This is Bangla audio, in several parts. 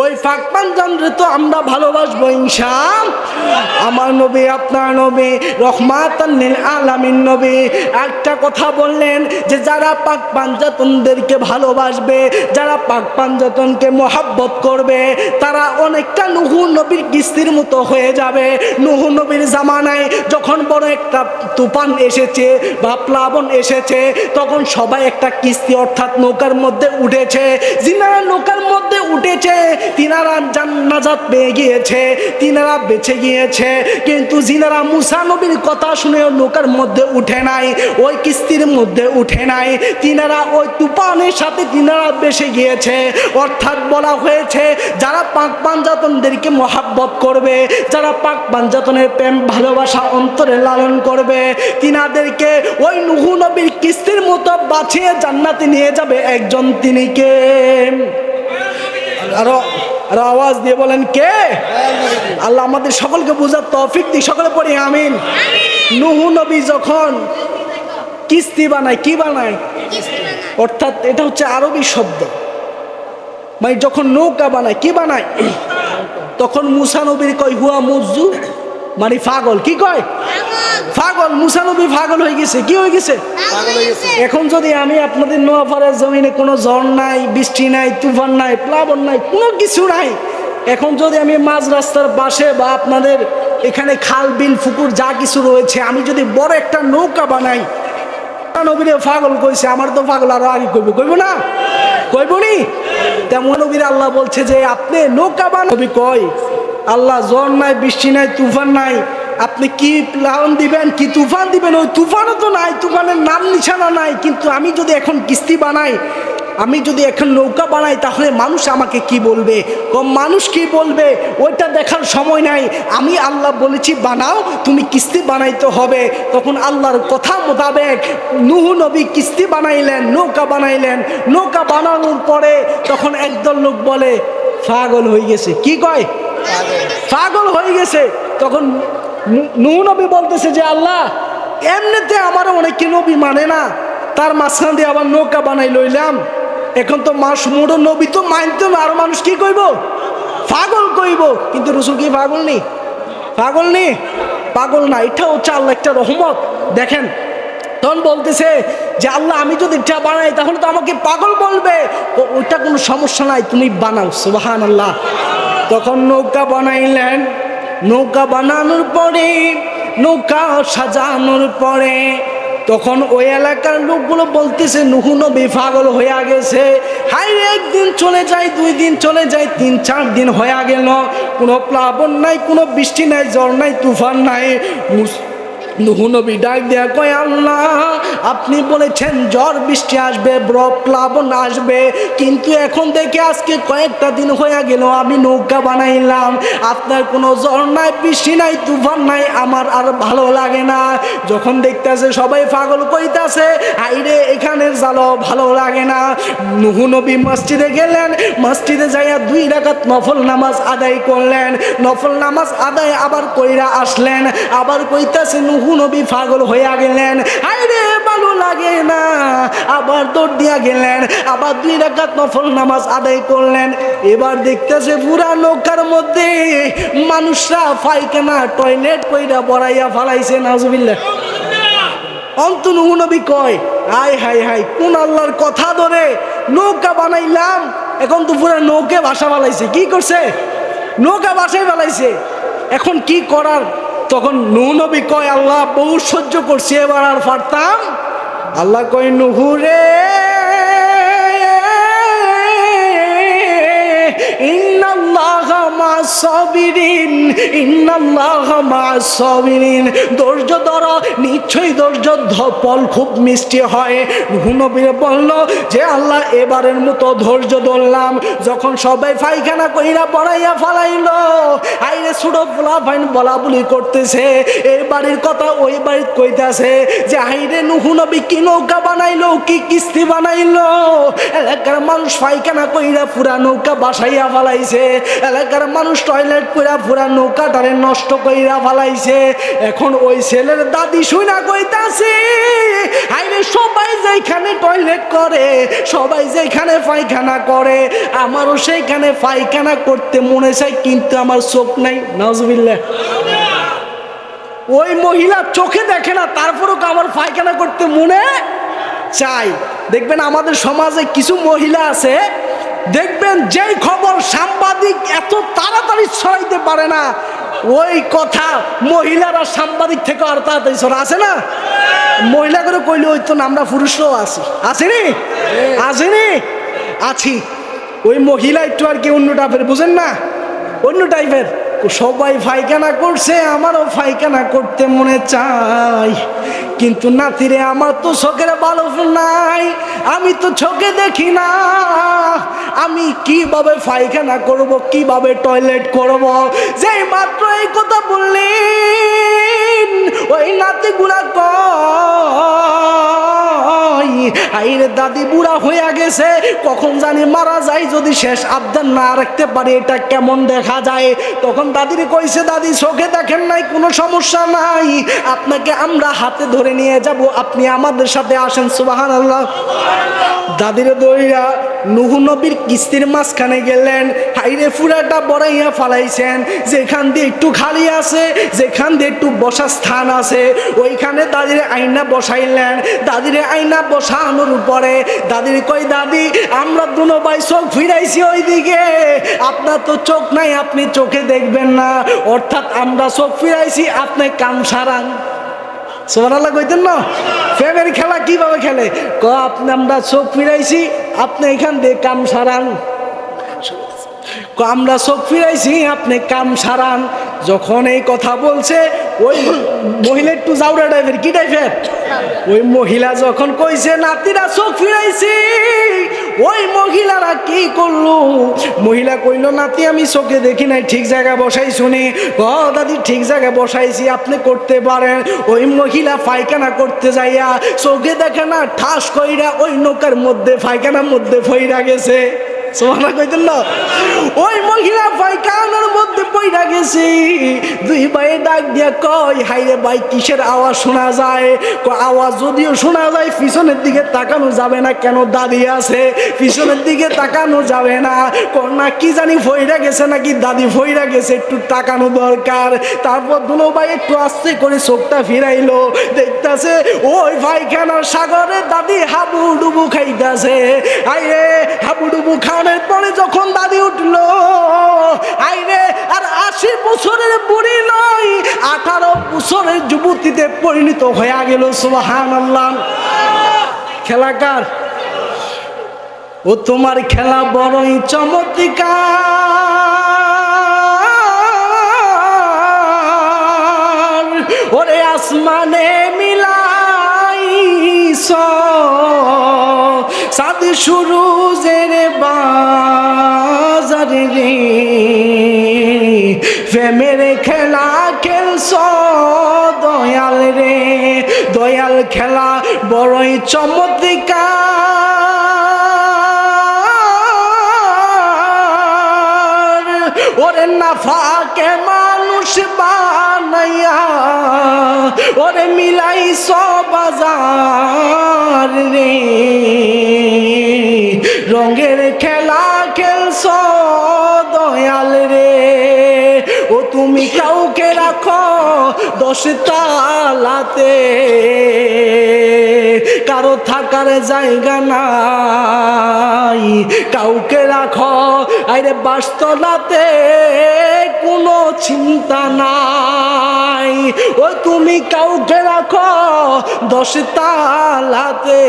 ওই ফাঁক পাঞ্জানরে তো আমরা ভালোবাসবো ইনশাআল্লাহ। আমার নবী, আপনার নবী, রহমাতান লিল আলামিন নবী একটা কথা বললেন যে যারা পাক পাঞ্জাতনদেরকে ভালোবাসবে, যারা পাক পাঞ্জাতনকে মহাব্বত করবে, তারা অনেকটা নূহ নবীর কিস্তির মতো হয়ে যাবে। নূহ নবীর জামানায় যখন বড় একটা তুফান এসেছে বা প্লাবন এসেছে, তখন সবাই একটা কিস্তি অর্থাৎ নৌকার মধ্যে উঠেছে। যিনারা নৌকার মধ্যে উঠেছে তিনারা জান্নাত পেয়ে গিয়েছে, তিনারা বেঁচে গিয়েছে। কিন্তু যিনারা মুসা নবীর কথা শুনেও নৌকার মধ্যে উঠে নাই, ওই কিস্তির মধ্যে উঠে নাই, তিনারা ওই তুফানের সাথে তিনারা বেঁচে গিয়েছে। অর্থাৎ বলা হয়েছে যারা পাক পাঞ্জাতনদেরকে মহাব্বত করবে, যারা পাক পাঞ্জাতনের প্রেম ভালোবাসা অন্তরে লালন করবে, তিনাদেরকে ওই নূহ নবীর কিস্তির মতো বাঁচিয়ে জান্নাতে নিয়ে যাবে একজন, তিনি কে? আরো আওয়াজ দিয়ে বলেন কে? আল্লাহ আমাদের সকলকে বোঝার তৌফিক দিক, সকলে পড়ি আমিন। নূহ নবী যখন কিস্তি বানায়, কি বানায়? অর্থাৎ এটা হচ্ছে আরবি শব্দ, মানে যখন নৌকা বানায়, কি বানায়? তখন মুসা নবীর কয় হুয়া মুজ্জু, মানে পাগল। কি কয়? পাগল। মুসা নবী পাগল হয়ে গেছে। কি হয়ে গেছে? এখন যদি আমি আপনাদের নোয়াপাড়ার জমিনে কোনো ঝড় নাই, বৃষ্টি নাই, তুফান নাই, প্লাবন নাই, কোনো কিছু নাই, এখন যদি আমি মাঝ রাস্তার পাশে বা আপনাদের এখানে খাল বিল পুকুর যা কিছু রয়েছে, আমি যদি বড় একটা নৌকা বানাই, নবীরে পাগল কইছে, আমার তো পাগল আরো আগে কইবে, কইব না? কইব নি? তেমন নবীর আল্লাহ বলছে যে আপনি নৌকা বানান। নবী কয় আল্লাহ ঝড় নাই, বৃষ্টি নাই, তুফান নাই, আপনি কি প্লাবন দিবেন, কি তুফান দিবেন? ওই তুফানও তো নাই, তুফানের নাম নিশানা নাই। কিন্তু আমি যদি এখন কিস্তি বানাই, আমি যদি এখন নৌকা বানাই, তাহলে মানুষ আমাকে কি বলবে? মানুষ কি বলবে ওইটা দেখার সময় নাই। আমি আল্লাহ বলেছি বানাও, তুমি কিস্তি বানাইতে হবে। তখন আল্লাহর কথা মোতাবেক নূহ নবী কিস্তি বানাইলেন, নৌকা বানাইলেন। নৌকা বানানোর পরে তখন একদল লোক বলে পাগল হয়ে গেছে। কি কয়? পাগল হয়ে গেছে। তখন নূহ নবী বলতেছে যে আল্লাহ, এমনিতে আমার অনেকে নবী মানে না, তার মাঝখান দিয়ে আবার নৌকা বানাই লইলাম, এখন তো মোড় নবী তো মানতো না, আর মানুষ কি কইব? পাগল কইব। কিন্তু রসুল কি পাগল নেই? পাগল নেই? পাগল না। এটা হচ্ছে আল্লাহ একটা রহমত। দেখেন তখন বলতেছে যে আল্লাহ, আমি যদি এটা বানাই তাহলে তো আমাকে পাগল বলবে। ওইটা কোনো সমস্যা নাই, তুমি বানাও। সুবহানাল্লাহ। তখন নৌকা বানাইলেন। নৌকা বানানোর পরে, নৌকা সাজানোর পরে, তখন ওই এলাকার লোকগুলো বলতেছে নূহ নবী পাগল হয়ে গেছে। হাই, একদিন চলে যায়, 2 দিন চলে যায়, 3-4 দিন হয়ে গেল, কোনো প্লাবন নাই, কোনো বৃষ্টি নাই, ঝড় নাই, তুফান নাই। নূহ নবী ডাক দেয়া কয় আল্লাহ, আপনি বলেছেন ঝড় বৃষ্টি আসবে, প্লাবন আসবে, কিন্তু এখন থেকে আজকে কয়েকটা দিন হয়ে গেল আমি নৌকা বানাইলাম, আপনার কোনো ঝড় নাই, বৃষ্টি নাই, তুফান নাই, আমার আর ভালো লাগে না। যখন দেখতেছে সবাই পাগল কইতাছে, আইরে এখানের জালো ভালো লাগে না, নূহ নবী মসজিদে গেলেন। মসজিদে যাইয়া 2 রাকাত নফল নামাজ আদায় করলেন। নফল নামাজ আদায় আবার কইরা আসলেন। আবার কইতাছে নূহ নবী পাগল হইয়া গেলেন, আইরে ভালো লাগে না, আবার দৌড় দিয়া গেলেন, আবার 2 রাকাত নফল নামাজ আদায় করলেন। এবার দেখতেছে পুরা নৌকার মধ্যে মানুষরা পায়খানা টয়লেট কইরা বড়াইয়া ফালাইছে। নাউজুবিল্লাহ। অন্ত নূহ নবী কয় হাই হাই হাই, কোন আল্লাহর কথা ধরে নৌকা বানাইলাম, এখন তো পুরা নৌকে ভাষা ফালাইছে। কি করছে? নৌকা ভাষায় ফালাইছে, এখন কি করার? তখন নূহ নবী কয় আল্লাহ, বহু সহ্য করছি, এবার আর পারতাম। আল্লাহ কয় নূহ রে, ইন্নাল্লাহা মা'আস সাবিরিন, ইন্নাল্লাহা মা'আস সাবিরিন। ধৈর্য ধরো, নিশ্চয়ই ধৈর্য ফল খুব মিষ্টি হয়। নূহ নবী বলল যে আল্লাহ, এবারের মতো ধৈর্য ধরলাম। যখন সবাই পায়খানা কইরা পড়াইয়া ফালাইলো, আইরে ছোট পোলা ফাইন বলা বলি করতেছে, এই বাড়ির কথা ওই বাড়ির কইতাছে যে আইরে নূহ নবী কি নৌকা বানাইলো, কি কিস্তি বানাইলো। এলাকার মানুষ পায়খানা কইরা পুরা নৌকা বাসাইয়া ফালাইছে। এলাকার মানুষ টয়লেট করে পুরা নৌকাটারে নষ্ট কইরা ফেলাইছে। এখন ওই ছেলের দাদি শুনা কইতাছে, আইরে সবাই যেখানে টয়লেট করে, সবাই যেখানে পায়খানা করে, আমারও সেইখানে পায়খানা করতে মনে চায়, কিন্তু আমার চোখ নাই। নাউজুবিল্লাহ। ওই মহিলা চোখে দেখে না, তারপরও আমার পায়খানা করতে মনে চাই। দেখবেন আমাদের সমাজে কিছু মহিলা আছে, দেখবেন যেই খবর সাংবাদিক এত তাড়াতাড়ি ছড়াইতে পারে না, ওই কথা মহিলারা সাংবাদিক থেকে আর তাড়াতাড়ি ছড়া আছে না। মহিলা করে কইলে ওই তো আমরা পুরুষরাও আছি, আসেনি আসেনি আছি। ওই মহিলা একটু আর কি অন্য টাইপের, বুঝেন না, অন্য টাইপের। সবাই পায়খানা করছে, আমারও পায়খানা করতে মনে চাই, কিন্তু নাতিরে আমার তো চোখের ভালো নাই, আমি তো চোখে দেখি না, আমি কিভাবে পায়খানা করব, কিভাবে টয়লেট করব। যেই মাত্র এই কথা বললেন, ওই নাতিগুলা কয়, আইরে দাদি বুড়া হইয়া গেছে, কখন জানি মারা যায়, যদি শেষ আবদার না রাখতে পারে এটা কেমন দেখা যায়। তখন দাদিরে কইছে, দাদি চোখে দেখেন নাই, কোনো সমস্যা নাই, আপনাকে আমরা হাতে ধরে নিয়ে যাব, আপনি আমাদের সাথে আসেন। সুবহানাল্লাহ। দাদিরে দইরা নূহ নবীর কিস্তির মাঝখানে গেলেন, হাইরে ফুরাটা বড়াইয়া ফালাইছেন, যেখান দিয়ে একটু খালি আছে, যেখান দিয়ে একটু বসার স্থান আছে, ওইখানে দাদিরে আইনা বসাইলেন। দাদিরে আইনা বসানোর উপরে দাদির কই, দাদি আমরা দুনো ভাই চোখ ফিরাইছি ওই দিকে, আপনার তো চোখ নাই, আপনি চোখে দেখবেন না, অর্থাৎ আমরা চোখ ফিরাইছি, আপনি কাম সারান। সুবহানাল্লাহ কইতেন না। প্রেমের খেলা কিভাবে খেলে, আপনি আমরা চোখ ফিরাইছি, আপনি এখান দিয়ে কাম সারান, আমরা চোখ ফিরাইছি, আপনি কাম সারান। যখন এই কথা বলছে, ওই মহিলা একটু জাউরা টাইপের, কি টাইপের, ওই মহিলা যখন কইছে নাতিরা চোখ ফিরাইছি, ওই মহিলারা কি করলো, মহিলা কইল, নাতি আমি চোখে দেখি নাই, ঠিক জায়গায় বসাই শুনি। দাদি ঠিক জায়গায় বসাইছি, আপনি করতে পারেন। ওই মহিলা পায়খানা করতে যাইয়া চোখে দেখে না, ঠাস কইরা ওই নৌকার মধ্যে পায়খানার মধ্যে ফইরা গেছে। সুবহানাল্লাহ কইতেন না। ওই মহিলা পায়খানার মধ্যে পইরা গেছে। দুই ভাই ডাক দিয়া কয়, হাইরে ভাই কিসের আওয়াজ শোনা যায়? আওয়াজ যদিও শোনা যায়, পিছনের দিকে তাকানো যাবে না কেন, দাদি আছে, পিছনের দিকে তাকানো যাবে না। না কি জানি ফইরা গেছে নাকি দাদি ফইরা গেছে, একটু তাকানো দরকার। তারপর দুনো ভাই একটু আস্তে করে চোখটা ফিরাইলো, দেখতাছে ওই পায়খানার সাগরে দাদি হাবুডুবু খাইতাছে। আইরে হাবুডুবু খাওয়ানোর পরে যখন দাদি উঠলো, আইরে আর 80 বছরের বুড়ি নয়, 18 বছরের যুবতীতে পরিণত হয়ে গেল। সুবহানাল্লাহ। খেলাকার ও তোমার খেলা বড়ই চমৎকার, ওরে আসমানে মিলাইছ সাদ সুরুজের বাজারে রে, প্রেমের খেলা খেলছ দয়াল রে, দয়াল খেলা বড়ই চমৎকার, ওরে নাফাকে মানুষ বানাইয়া ওরে মিলাইছ বাজার রে, রঙের খেলা খেলছ দয়াল রে। ও তুমি কাউকে রাখো 10 তালাতে, কারো থাকার জায়গা নাই, কাউকে রাখো আরে 22 তলাতে, কোনো চিন্তা নাই। ও তুমি কাউকে রাখো 10 তালাতে,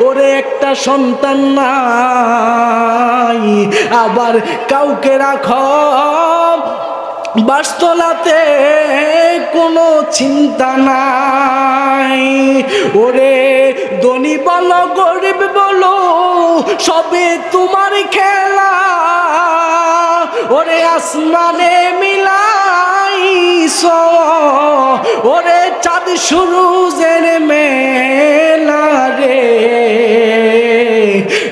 ওরে একটা সন্তান নাই। আবার কাউকে রাখো 22 তলাতে, কোনো চিন্তা নাই। ওরে ধনী বলো গরিব বলো, সবে তোমার খেলা, ওরে আসমানে মিলাইছ, ওরে চাঁদ সুরুজের মেলা রে,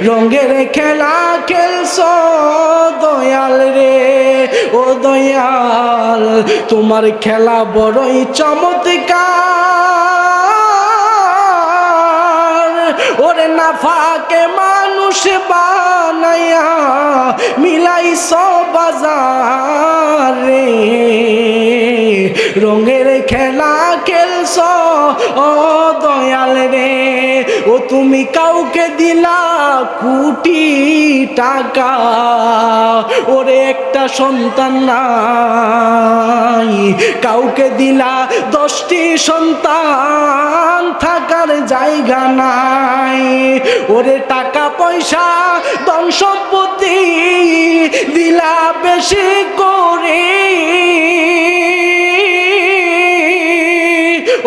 রঙের খেলা খেলছ দয়াল রে। ও ও দয়াল তোমার খেলা বড়ই চমৎকার। ওরে নাফাকে মানুষ বানাইয়া মিলাইছ বাজারে, রঙের খেলা খেলছ ও দয়াল রে। ও তুমি কাউকে দিলা কোটি টাকা, ওরে একটা সন্তান নাই। কাউকে দিলা 10টি সন্তান, থাকার জায়গা নাই। ওরে টাকা পয়সা ধন সম্পত্তি দিলা বেশি করে,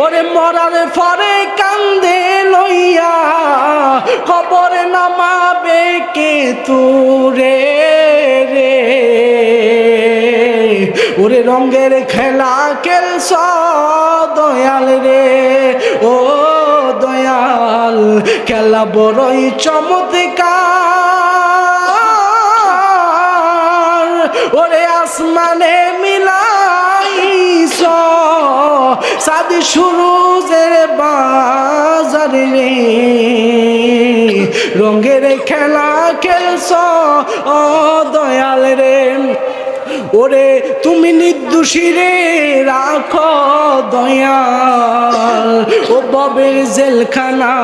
ওরে মরার পরে কান্দে লইয়া কবরে নামাবে কে তোরে রে। ওরে রঙের খেলা খেলছ দয়াল রে, ও দয়াল খেলা বড়ই চমৎকার। ওরে আসমানে মিলাইছ সাদ সুরুজের বাজার রে, রঙের খেলা খেলছ ও দয়াল রে। ওরে তুমি নির্দোষী রে রাখো দয়াল ও ববের জেলখানায়।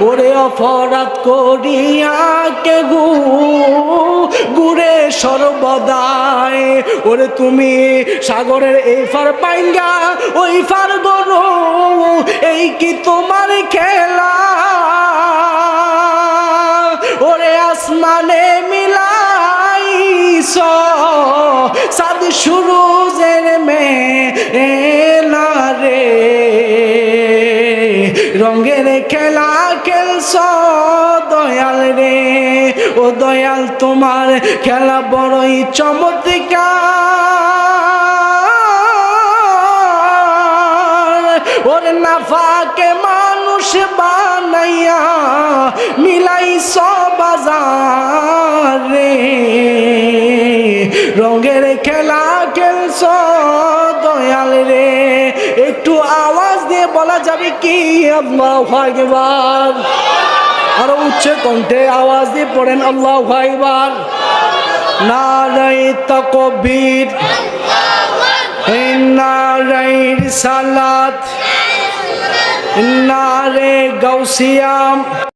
ওরে অপরাধ করিয়া কে ঘুরে সর্বদায়। ওরে তুমি সাগরের এই ফার পাইঙ্গা ওই ফার গরু, এই কি তোমার খেলা? ওরে আসমানে মিলাইছ সাদ সুরুজের মেলা রে, রঙের খেলা খেলছ দয়াল রে। ও দয়াল তোমার খেলা বড়ই চমৎকার। ওরে নাফাকে মানুষ বানাইয়া মিলাইছ বাজারে, রঙের খেলা খেলছ দয়াল রে। একটু আওয়াজ দিয়ে বলা যাবে কি আল্লাহু আকবার? আরো উচ্চ কণ্ঠে আওয়াজ দিয়ে পড়েন আল্লাহু আকবার। নারায়ে তাকবীর, নারায়ে রিসালাত, নারে গাউসিয়া।